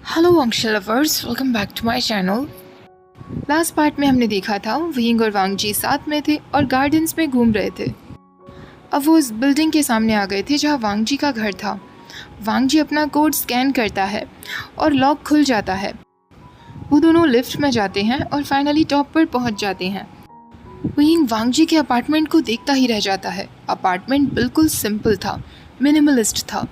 Hello अंशल lovers, welcome back to my channel. Last part में हमने देखा था विंग और वांग जी साथ में थे और गार्डन्स में घूम रहे थे। अब वो उस बिल्डिंग के सामने आ गए थे जहाँ वांग जी का घर था। वांग जी अपना कोड स्कैन करता है और लॉक खुल जाता है। वो दोनों लिफ्ट में जाते हैं और फाइनली टॉप पर पहुँच जाते हैं। विंग वांग जी के अपार्टमेंट को देखता ही रह जाता है। अपार्टमेंट बिल्कुल सिंपल था, मिनिमलिस्ट था,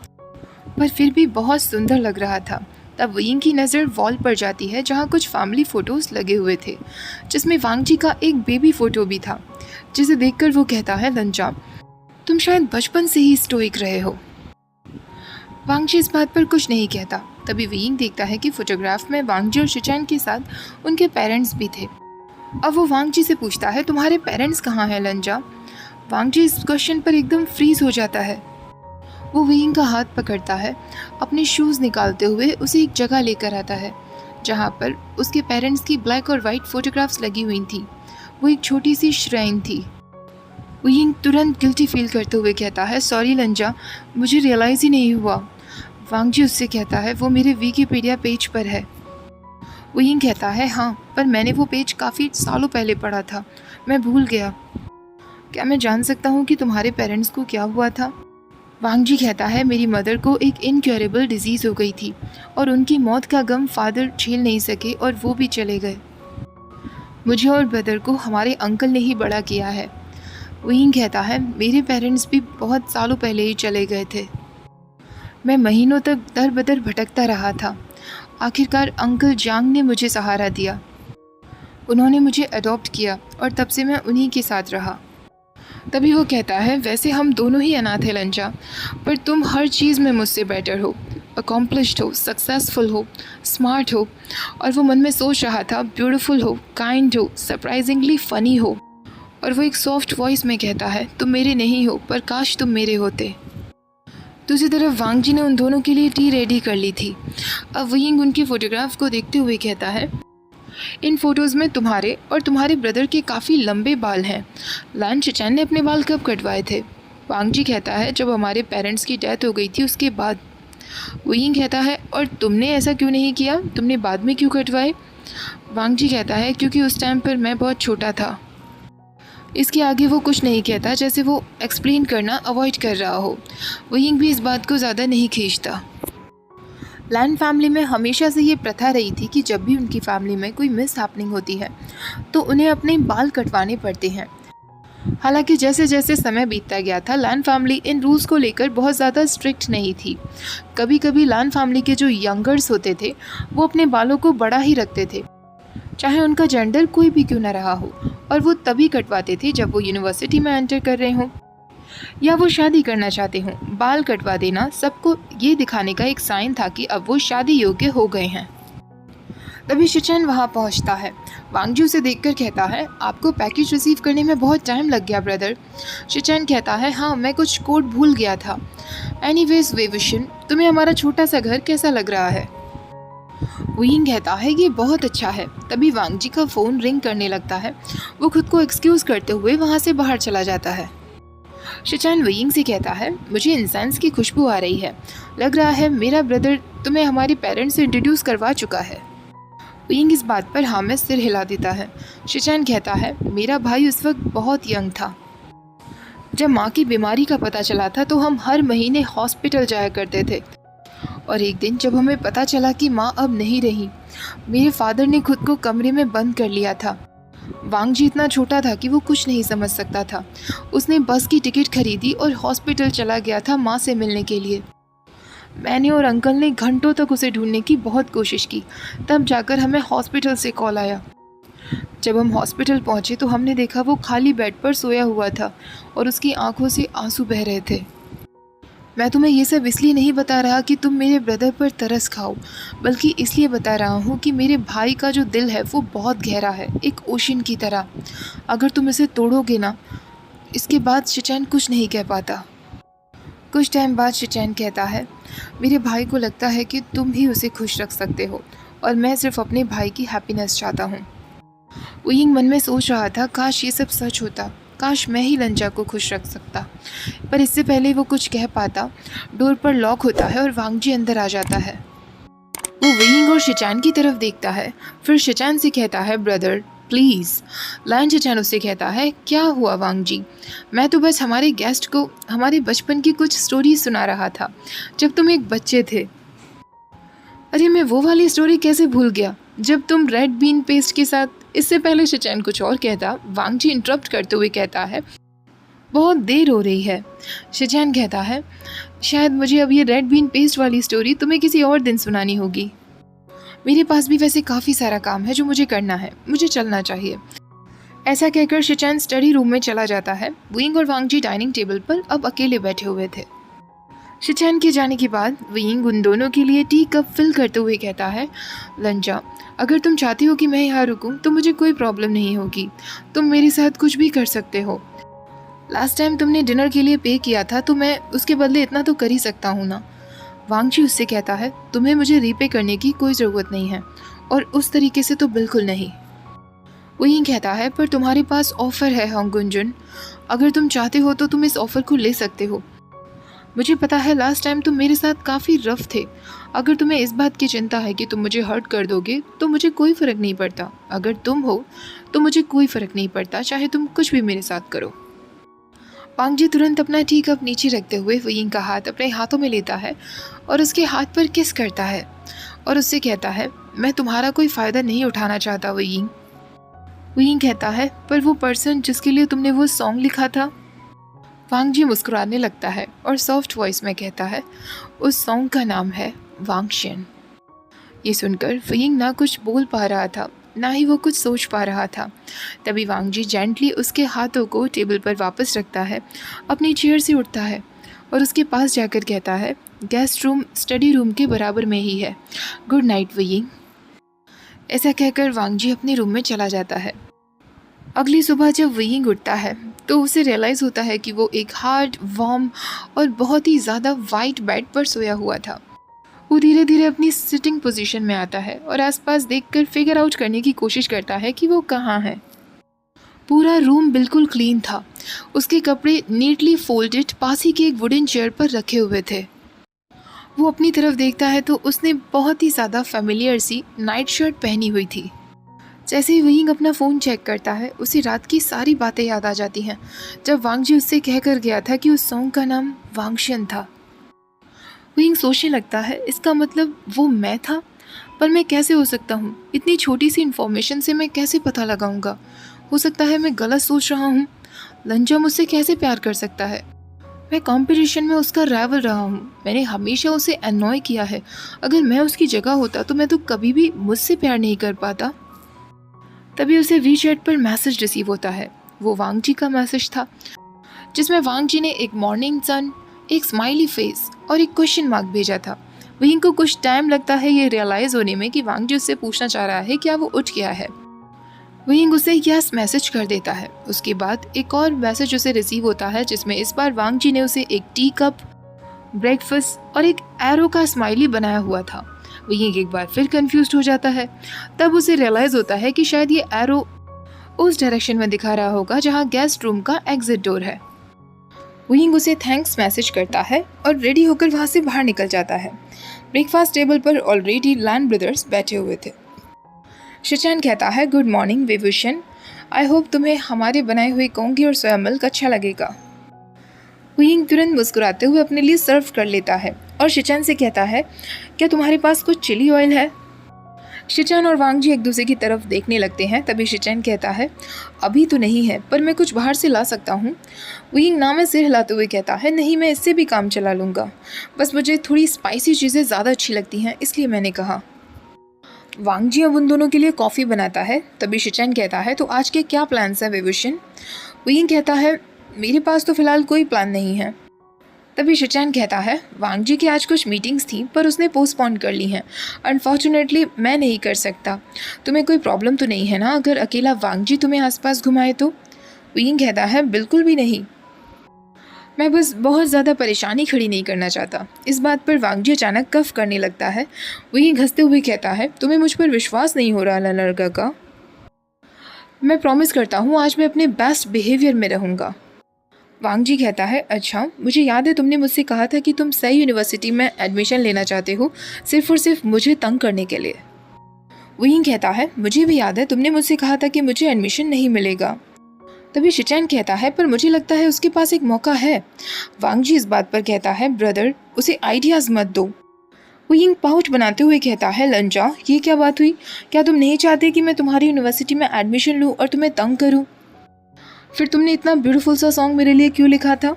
पर फिर भी बहुत सुंदर लग रहा था। तब विंग की नज़र वॉल पर जाती है जहाँ कुछ फैमिली फ़ोटोज़ लगे हुए थे, जिसमें वांग जी का एक बेबी फ़ोटो भी था, जिसे देखकर वो कहता है, लंजा, तुम शायद बचपन से ही स्टोइक रहे हो। वांग जी इस बात पर कुछ नहीं कहता। तभी विंग देखता है कि फोटोग्राफ में वांग जी और शिचैन के साथ उनके पेरेंट्स भी थे। अब वो वांग जी से पूछता है, तुम्हारे पेरेंट्स कहाँ हैं लंजा? वांग जी इस क्वेश्चन पर एकदम फ्रीज हो जाता है। वो विंग का हाथ पकड़ता है, अपने शूज़ निकालते हुए उसे एक जगह लेकर आता है जहाँ पर उसके पेरेंट्स की ब्लैक और वाइट फोटोग्राफ्स लगी हुई थी। वो एक छोटी सी श्राइन थी। विंग तुरंत गिल्टी फील करते हुए कहता है, सॉरी लंजा, मुझे रियलाइज़ ही नहीं हुआ। वांग जी उससे कहता है, वो मेरे विकिपीडिया पेज पर है। विंग कहता है, हाँ, पर मैंने वो पेज काफ़ी सालों पहले पढ़ा था, मैं भूल गया। क्या मैं जान सकता हूँ कि तुम्हारे पेरेंट्स को क्या हुआ था? वांग जी कहता है, मेरी मदर को एक इनक्योरेबल डिजीज़ हो गई थी और उनकी मौत का गम फादर झेल नहीं सके और वो भी चले गए। मुझे और ब्रदर को हमारे अंकल ने ही बड़ा किया है। विंग कहता है, मेरे पेरेंट्स भी बहुत सालों पहले ही चले गए थे। मैं महीनों तक दर बदर भटकता रहा था। आखिरकार अंकल जांग ने मुझे सहारा दिया। उन्होंने मुझे अडॉप्ट किया और तब से मैं उन्हीं के साथ रहा। तभी वो कहता है, वैसे हम दोनों ही अनाथ हैं लंजा, पर तुम हर चीज़ में मुझसे बेटर हो, अकॉम्प्लिश्ड हो, सक्सेसफुल हो, स्मार्ट हो। और वो मन में सोच रहा था, ब्यूटीफुल हो, काइंड हो, सरप्राइजिंगली फ़नी हो। और वो एक सॉफ्ट वॉइस में कहता है, तुम मेरे नहीं हो, पर काश तुम मेरे होते। दूसरी तरफ वांग जी ने उन दोनों के लिए टी रेडी कर ली थी। अब विंग उनकी फ़ोटोग्राफ को देखते हुए कहता है, इन फोटोज़ में तुम्हारे और तुम्हारे ब्रदर के काफ़ी लंबे बाल हैं। लान शिचैन ने अपने बाल कब कटवाए थे? वांग जी कहता है, जब हमारे पेरेंट्स की डेथ हो गई थी उसके बाद। विंग कहता है, और तुमने ऐसा क्यों नहीं किया? तुमने बाद में क्यों कटवाए? वांग जी कहता है, क्योंकि उस टाइम पर मैं बहुत छोटा था। इसके आगे वो कुछ नहीं कहता, जैसे वो एक्सप्लेन करना अवॉइड कर रहा हो। विंग भी इस बात को ज़्यादा नहीं खींचता। लैन फैमिली में हमेशा से ये प्रथा रही थी कि जब भी उनकी फैमिली में कोई मिस हैपनिंग होती है तो उन्हें अपने बाल कटवाने पड़ते हैं। हालांकि जैसे जैसे समय बीतता गया था, लैन फैमिली इन रूल्स को लेकर बहुत ज़्यादा स्ट्रिक्ट नहीं थी। कभी कभी लैन फैमिली के जो यंगर्स होते थे वो अपने बालों को बड़ा ही रखते थे, चाहे उनका जेंडर कोई भी क्यों ना रहा हो, और वो तभी कटवाते थे जब वो यूनिवर्सिटी में एंटर कर रहे हों या वो शादी करना चाहते हों। बाल कटवा देना सबको ये दिखाने का एक साइन था कि अब वो शादी योग्य हो गए हैं। तभी शिचैन वहाँ पहुँचता है। वांग जी उसे देखकर कहता है, आपको पैकेज रिसीव करने में बहुत टाइम लग गया ब्रदर। शिचैन कहता है, हाँ, मैं कुछ कोड भूल गया था। एनीवेज वेविशन, तुम्हें हमारा छोटा सा घर कैसा लग रहा है? विंग कहता है, ये बहुत अच्छा है। तभी वांग जी का फ़ोन रिंग करने लगता है। वो खुद को एक्सक्यूज़ करते हुए वहाँ से बाहर चला जाता है। शिचैन विंग से कहता है, मुझे इंसेंस की खुशबू आ रही है। लग रहा है मेरा ब्रदर तुम्हें हमारे पेरेंट्स से इंट्रोड्यूस करवा चुका है। विंग इस बात पर हाँ में सिर हिला देता है। शिचैन कहता है, मेरा भाई उस वक्त बहुत यंग था। जब माँ की बीमारी का पता चला था तो हम हर महीने हॉस्पिटल जाया करते थे, और एक दिन जब हमें पता चला कि माँ अब नहीं रही, मेरे फादर ने खुद को कमरे में बंद कर लिया था। वांग जी इतना छोटा था कि वो कुछ नहीं समझ सकता था। उसने बस की टिकट खरीदी और हॉस्पिटल चला गया था माँ से मिलने के लिए। मैंने और अंकल ने घंटों तक उसे ढूंढने की बहुत कोशिश की, तब जाकर हमें हॉस्पिटल से कॉल आया। जब हम हॉस्पिटल पहुँचे तो हमने देखा वो खाली बेड पर सोया हुआ था और उसकी आंखों से आंसू बह रहे थे। मैं तुम्हें ये सब इसलिए नहीं बता रहा कि तुम मेरे ब्रदर पर तरस खाओ, बल्कि इसलिए बता रहा हूँ कि मेरे भाई का जो दिल है वो बहुत गहरा है, एक ओशन की तरह। अगर तुम इसे तोड़ोगे ना। इसके बाद शिचैन कुछ नहीं कह पाता। कुछ टाइम बाद शिचैन कहता है, मेरे भाई को लगता है कि तुम ही उसे खुश रख सकते हो और मैं सिर्फ अपने भाई की हैप्पीनेस चाहता हूँ। विंग मन में सोच रहा था, काश ये सब सच होता, काश मैं ही लंजा को खुश रख सकता। पर इससे पहले वो कुछ कह पाता, डोर पर लॉक होता है और वांग जी अंदर आ जाता है। वो वियिंग और शिचान की तरफ देखता है, फिर शिचान से कहता है ब्रदर प्लीज़। लायन शिचान उससे कहता है क्या हुआ वांग जी, मैं तो बस हमारे गेस्ट को हमारे बचपन की कुछ स्टोरी सुना रहा था जब तुम एक बच्चे थे। अरे मैं वो वाली स्टोरी कैसे भूल गया जब तुम रेड बीन पेस्ट के साथ। इससे पहले शिचान कुछ और कहता, वांग जी इंटरप्ट करते हुए कहता है बहुत देर हो रही है। शिचान कहता है शायद मुझे अब ये रेड बीन पेस्ट वाली स्टोरी तुम्हें किसी और दिन सुनानी होगी। मेरे पास भी वैसे काफ़ी सारा काम है जो मुझे करना है, मुझे चलना चाहिए। ऐसा कहकर शिचान स्टडी रूम में चला जाता है। वियिंग और वांग जी डाइनिंग टेबल पर अब अकेले बैठे हुए थे। शिचान के जाने के बाद वियिंग उन दोनों के लिए टी कप फिल करते हुए कहता है लंजा, अगर तुम चाहती हो कि मैं यहाँ रुकूं तो मुझे कोई प्रॉब्लम नहीं होगी, तुम मेरे साथ कुछ भी कर सकते हो। लास्ट टाइम तुमने डिनर के लिए पे किया था तो मैं उसके बदले इतना तो कर ही सकता हूँ ना। वांग जी उससे कहता है तुम्हें मुझे रीपे करने की कोई ज़रूरत नहीं है, और उस तरीके से तो बिल्कुल नहीं। वियिंग कहता है पर तुम्हारे पास ऑफ़र है होंग गुंजुन, अगर तुम चाहते हो तो तुम इस ऑफ़र को ले सकते हो। मुझे पता है लास्ट टाइम तुम मेरे साथ काफ़ी रफ थे, अगर तुम्हें इस बात की चिंता है कि तुम मुझे हर्ट कर दोगे तो मुझे कोई फ़र्क नहीं पड़ता। अगर तुम हो तो मुझे कोई फ़र्क नहीं पड़ता, चाहे तुम कुछ भी मेरे साथ करो। वांग जी तुरंत अपना टी कप नीचे रखते हुए वियिंग का हाथ अपने हाथों में लेता है और उसके हाथ पर किस करता है और उससे कहता है मैं तुम्हारा कोई फ़ायदा नहीं उठाना चाहता वियिंग। वियिंग कहता है पर वो पर्सन जिसके लिए तुमने वो सॉन्ग लिखा था। वांग जी मुस्कुराने लगता है और सॉफ्ट वॉइस में कहता है उस सॉन्ग का नाम है वांगशियन। ये सुनकर वियिंग ना कुछ बोल पा रहा था ना ही वो कुछ सोच पा रहा था। तभी वांग जी जेंटली उसके हाथों को टेबल पर वापस रखता है, अपनी चेयर से उठता है और उसके पास जाकर कहता है गेस्ट रूम स्टडी रूम के बराबर में ही है, गुड नाइट वियिंग। ऐसा कहकर वांग जी अपने रूम में चला जाता है। अगली सुबह जब वियिंग उठता है तो उसे रियलाइज़ होता है कि वो एक हार्ड वार्म और बहुत ही ज़्यादा वाइट बेड पर सोया हुआ था। वो धीरे धीरे अपनी सिटिंग पोजीशन में आता है और आसपास देखकर फिगर आउट करने की कोशिश करता है कि वो कहाँ है। पूरा रूम बिल्कुल क्लीन था, उसके कपड़े नीटली फोल्डेड पास ही के एक वुडन चेयर पर रखे हुए थे। वो अपनी तरफ देखता है तो उसने बहुत ही ज़्यादा फेमिलियर सी नाइट शर्ट पहनी हुई थी। जैसे ही वियिंग अपना फ़ोन चेक करता है उसे रात की सारी बातें याद आ जाती हैं जब वांग जी उससे कह कर गया था कि उस सॉन्ग का नाम वांगशियन था। वियिंग सोचने लगता है इसका मतलब वो मैं था, पर मैं कैसे हो सकता हूँ, इतनी छोटी सी इन्फॉर्मेशन से मैं कैसे पता लगाऊंगा। हो सकता है मैं गलत सोच रहा हूँ, लंजा मुझसे कैसे प्यार कर सकता है। मैं कंपटीशन में उसका राइवल रहा हूँ, मैंने हमेशा उसे अनॉय किया है। अगर मैं उसकी जगह होता तो मैं तो कभी भी मुझसे प्यार नहीं कर पाता। तभी उसे वीचैट पर मैसेज रिसीव होता है। वो वांग जी का मैसेज था जिसमें वांग जी ने एक मॉर्निंग सन, एक स्माइली फेस और एक क्वेश्चन मार्क भेजा था। वियिंग को कुछ टाइम लगता है ये रियलाइज़ होने में कि वांग जी उससे पूछना चाह रहा है क्या वो उठ गया है। वियिंग उसे यस मैसेज कर देता है। उसके बाद एक और मैसेज उसे रिसीव होता है जिसमें इस बार वांग जी ने उसे एक टी कप, ब्रेकफास्ट और एक एरो का स्माइली बनाया हुआ था। वियिंग एक बार फिर कंफ्यूज्ड हो जाता है। तब उसे रियलाइज़ होता है कि शायद ये एरो उस डायरेक्शन में दिखा रहा होगा जहाँ गेस्ट रूम का एग्जिट डोर है। वियिंग उसे थैंक्स मैसेज करता है और रेडी होकर वहाँ से बाहर निकल जाता है। ब्रेकफास्ट टेबल पर ऑलरेडी लैन ब्रदर्स बैठे हुए थे। शिचान कहता है good morning Vibhushan, I hope तुम्हें हमारे बनाए हुए कोंगी और सोया मिल्क अच्छा लगेगा। वियिंग तुरंत मुस्कुराते हुए अपने लिए सर्व कर लेता है और शिचान से कहता है क्या तुम्हारे पास कुछ चिली ऑयल है। शिचान और वांग जी एक दूसरे की तरफ देखने लगते हैं। तभी शिचान कहता है अभी तो नहीं है, पर मैं कुछ बाहर से ला सकता हूँ। वियिंग ना में सिर हिलाते हुए कहता है नहीं, मैं इससे भी काम चला लूँगा, बस मुझे थोड़ी स्पाइसी चीज़ें ज़्यादा अच्छी लगती हैं, इसलिए मैंने कहा। वांग जी अब उन दोनों के लिए कॉफ़ी बनाता है। तभी शिचान कहता है तो आज के क्या प्लान्स हैं विभूषण। वियिंग कहता है मेरे पास तो फ़िलहाल कोई प्लान नहीं है। तभी शिचान कहता है वांग जी की आज कुछ मीटिंग्स थी पर उसने पोस्टपोन कर ली हैं, अनफॉर्चुनेटली मैं नहीं कर सकता। तुम्हें कोई प्रॉब्लम तो नहीं है ना अगर अकेला वांग जी तुम्हें आसपास घुमाए तो। वियिंग कहता है बिल्कुल भी नहीं, मैं बस बहुत ज़्यादा परेशानी खड़ी नहीं करना चाहता। इस बात पर वांग जी अचानक कफ करने लगता है। वियिंग हंसते हुए कहता है तुम्हें मुझ पर विश्वास नहीं हो रहा लड़का का। मैं प्रॉमिस करता हूँ आज मैं अपने बेस्ट बिहेवियर में रहूँगा। वांग जी कहता है, अच्छा मुझे याद है तुमने मुझसे कहा था कि तुम सही यूनिवर्सिटी में एडमिशन लेना चाहते हो, सिर्फ और सिर्फ मुझे तंग करने के लिए। वहीं कहता है, मुझे भी याद है तुमने मुझसे कहा था कि मुझे एडमिशन नहीं मिलेगा। तभी शिचैन कहता है, पर मुझे लगता है उसके पास एक मौका है। वांग जी इस बात पर कहता है, ब्रदर उसे आइडियाज मत दो। वहीं पाउच बनाते हुए कहता है, लंजा ये क्या बात हुई, क्या तुम नहीं चाहते कि मैं तुम्हारी यूनिवर्सिटी में एडमिशन लूँ और तुम्हें तंग करूँ? फिर तुमने इतना ब्यूटीफुल सा सॉन्ग मेरे लिए क्यों लिखा था?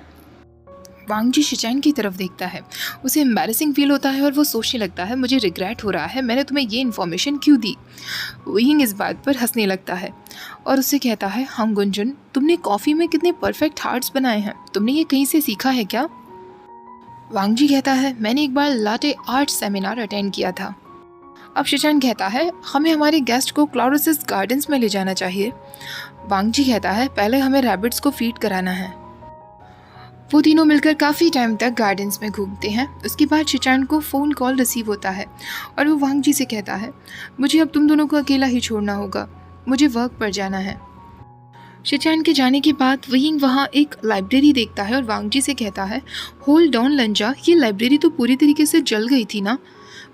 वांग जी शिचैन की तरफ देखता है, उसे एम्बैरेसिंग फील होता है और वो सोचने लगता है, मुझे रिग्रेट हो रहा है, मैंने तुम्हें ये इन्फॉर्मेशन क्यों दी। विंग इस बात पर हंसने लगता है और उससे कहता है, हम गुंजन तुमने कॉफ़ी में कितने परफेक्ट हार्ट्स बनाए हैं, तुमने ये कहीं से सीखा है क्या? वांग जी कहता है, मैंने एक बार लाटे आर्ट सेमिनार अटेंड किया था। अब शिचैन कहता है, हमें हमारे गेस्ट को क्लॉरोसिस गार्डन्स में ले जाना चाहिए। वांग जी कहता है, पहले हमें रैबिट्स को फीड कराना है। वो तीनों मिलकर काफ़ी टाइम तक गार्डन्स में घूमते हैं। उसके बाद शिचैन को फ़ोन कॉल रिसीव होता है और वो वांग जी से कहता है, मुझे अब तुम दोनों को अकेला ही छोड़ना होगा, मुझे वर्क पर जाना है। शिचैन के जाने के बाद विंग वहाँ एक लाइब्रेरी देखता है और वांग जी से कहता है, होल्ड ऑन लंजा, ये लाइब्रेरी तो पूरी तरीके से जल गई थी ना,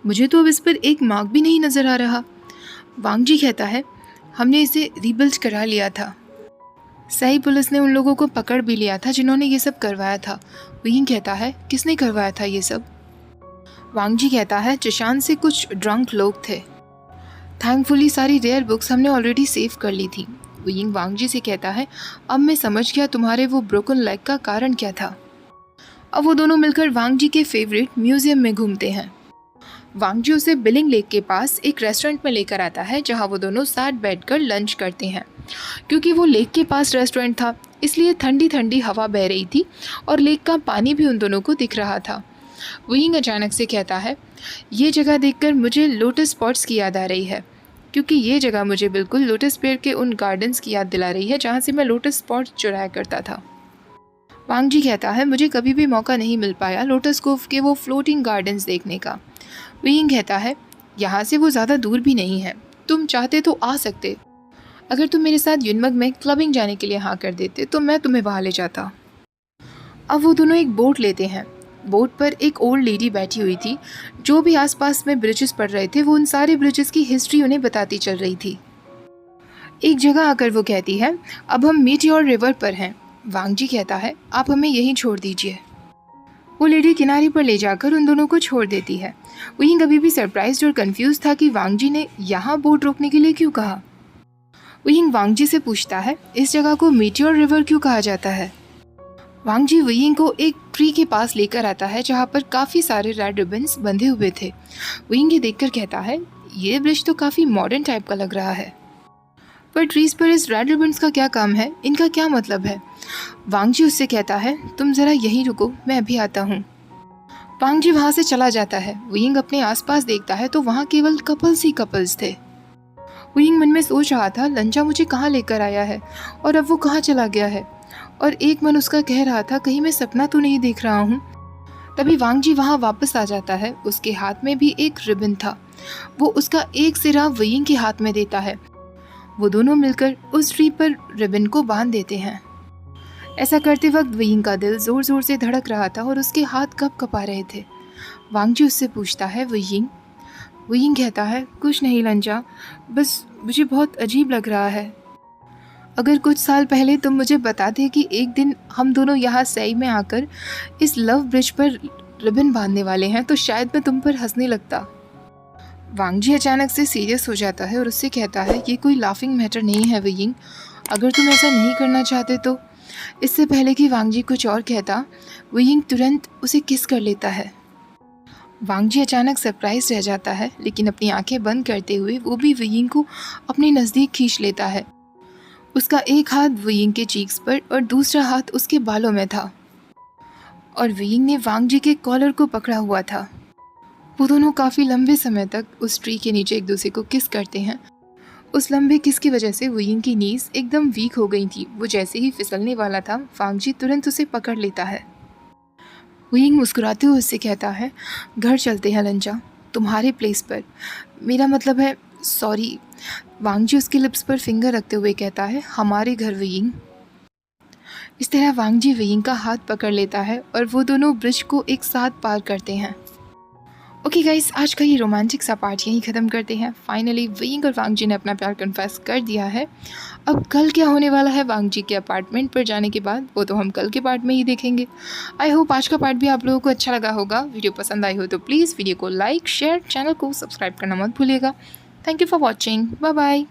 मुझे तो अब इस पर एक मार्क भी नहीं नज़र आ रहा। वांग जी कहता है, हमने इसे रीबिल्ड करा लिया था, सही पुलिस ने उन लोगों को पकड़ भी लिया था जिन्होंने ये सब करवाया था। विंग कहता है, किसने करवाया था ये सब? वांग जी कहता है, चशान से कुछ ड्रंक लोग थे, थैंकफुली सारी रेयर बुक्स हमने ऑलरेडी सेव कर ली थी। विंग वांग जी से कहता है, अब मैं समझ गया तुम्हारे वो ब्रोकन लेग का कारण क्या था। अब वो दोनों मिलकर वांग जी के फेवरेट म्यूजियम में घूमते हैं। वांग जी उसे बिलिंग लेक के पास एक रेस्टोरेंट में लेकर आता है जहाँ वो दोनों साथ बैठकर लंच करते हैं। क्योंकि वो लेक के पास रेस्टोरेंट था इसलिए ठंडी ठंडी हवा बह रही थी और लेक का पानी भी उन दोनों को दिख रहा था। विंग अचानक से कहता है, ये जगह देखकर मुझे लोटस स्पॉट्स की याद आ रही है, क्योंकि ये जगह मुझे बिल्कुल लोटस पेड़ के उन गार्डन्स की याद दिला रही है जहाँ से मैं लोटस स्पॉट्स चुराया करता था। वांग जी कहता है, मुझे कभी भी मौका नहीं मिल पाया लोटस कोव के वो फ्लोटिंग गार्डन्स देखने का। विंग कहता है, यहाँ से वो ज़्यादा दूर भी नहीं है, तुम चाहते तो आ सकते, अगर तुम मेरे साथ युनमग में क्लबिंग जाने के लिए हाँ कर देते तो मैं तुम्हें वहाँ ले जाता। अब वो दोनों एक बोट लेते हैं। बोट पर एक ओल्ड लेडी बैठी हुई थी, जो भी आसपास में ब्रिजेस पड़ रहे थे वो उन सारे ब्रिजेस की हिस्ट्री उन्हें बताती चल रही थी। एक जगह आकर वो कहती है, अब हम मीटियोर रिवर पर हैं। वांग जी कहता है, आप हमें यहीं छोड़ दीजिए। वो लेडी किनारे पर ले जाकर उन दोनों को छोड़ देती है। विंग अभी भी सरप्राइज्ड और कंफ्यूज था कि वांग जी ने यहाँ बोट रोकने के लिए क्यों कहा। विंग वांग जी से पूछता है, इस जगह को मीटियोर रिवर क्यों कहा जाता है? वांग जी विंग को एक ट्री के पास लेकर आता है जहाँ पर काफ़ी सारे रेड रिबन्स बंधे हुए थे। विंग ये देखकर कहता है, ये ब्रिज तो काफ़ी मॉडर्न टाइप का लग रहा है, पर ट्रीज पर इस रेड रिबन्स का क्या काम है, इनका क्या मतलब है? वांग जी उससे कहता है, तुम ज़रा यहीं रुको, मैं अभी आता हूँ। वांग जी वहाँ से चला जाता है। विंग अपने आसपास देखता है तो वहाँ केवल कपल्स ही कपल्स थे। विंग मन में सोच रहा था, लंजा मुझे कहाँ लेकर आया है और अब वो कहाँ चला गया है, और एक मन उसका कह रहा था, कहीं मैं सपना तो नहीं देख रहा हूँ। तभी वांग जी वहाँ वापस आ जाता है। उसके हाथ में भी एक रिबन था। वो उसका एक सिरा विंग के हाथ में देता है। वो दोनों मिलकर उस ट्री पर रिबन को बांध देते हैं। ऐसा करते वक्त विंग का दिल जोर जोर से धड़क रहा था और उसके हाथ कप कपा रहे थे। वांग जी उससे पूछता है, विंग कहता है, कुछ नहीं लंजा, बस मुझे बहुत अजीब लग रहा है। अगर कुछ साल पहले तुम मुझे बताते कि एक दिन हम दोनों यहाँ सई में आकर इस लव ब्रिज पर रिबन बांधने वाले हैं तो शायद मैं तुम पर हंसने लगता। वांग जी अचानक से सीरियस हो जाता है और उससे कहता है, ये कोई लाफिंग मैटर नहीं है विंग, अगर तुम ऐसा नहीं करना चाहते तो। इससे पहले कि वांग जी कुछ और कहता, विंग तुरंत उसे किस कर लेता है। वांग जी अचानक सरप्राइज रह जाता है, लेकिन अपनी आंखें बंद करते हुए वो भी विंग को अपने नज़दीक खींच लेता है। उसका एक हाथ विंग के चीक्स पर और दूसरा हाथ उसके बालों में था और विंग ने वांग जी के कॉलर को पकड़ा हुआ था। वो दोनों काफ़ी लंबे समय तक उस ट्री के नीचे एक दूसरे को किस करते हैं। उस लंबे किस की वजह से विंग की नीज एकदम वीक हो गई थी। वो जैसे ही फिसलने वाला था, वांग जी तुरंत उसे पकड़ लेता है। विंग मुस्कुराते हुए उससे कहता है, घर चलते हैं लंजा, तुम्हारे प्लेस पर, मेरा मतलब है सॉरी। वांग जी उसके लिप्स पर फिंगर रखते हुए कहता है, हमारे घर विंग। इस तरह वांग जी वेइंग का हाथ पकड़ लेता है और वो दोनों ब्रिज को एक साथ पार करते हैं। ओके गाइस, आज का ये रोमांटिक सा पार्ट यहीं ख़त्म करते हैं। फाइनली वेइंग और वांग जी ने अपना प्यार कन्फेस कर दिया है। अब कल क्या होने वाला है वांग जी के अपार्टमेंट पर जाने के बाद, वो तो हम कल के पार्ट में ही देखेंगे। आई होप आज का पार्ट भी आप लोगों को अच्छा लगा होगा। वीडियो पसंद आई हो तो प्लीज़ वीडियो को लाइक, शेयर, चैनल को सब्सक्राइब करना मत भूलिएगा। Thank you for watching. Bye bye.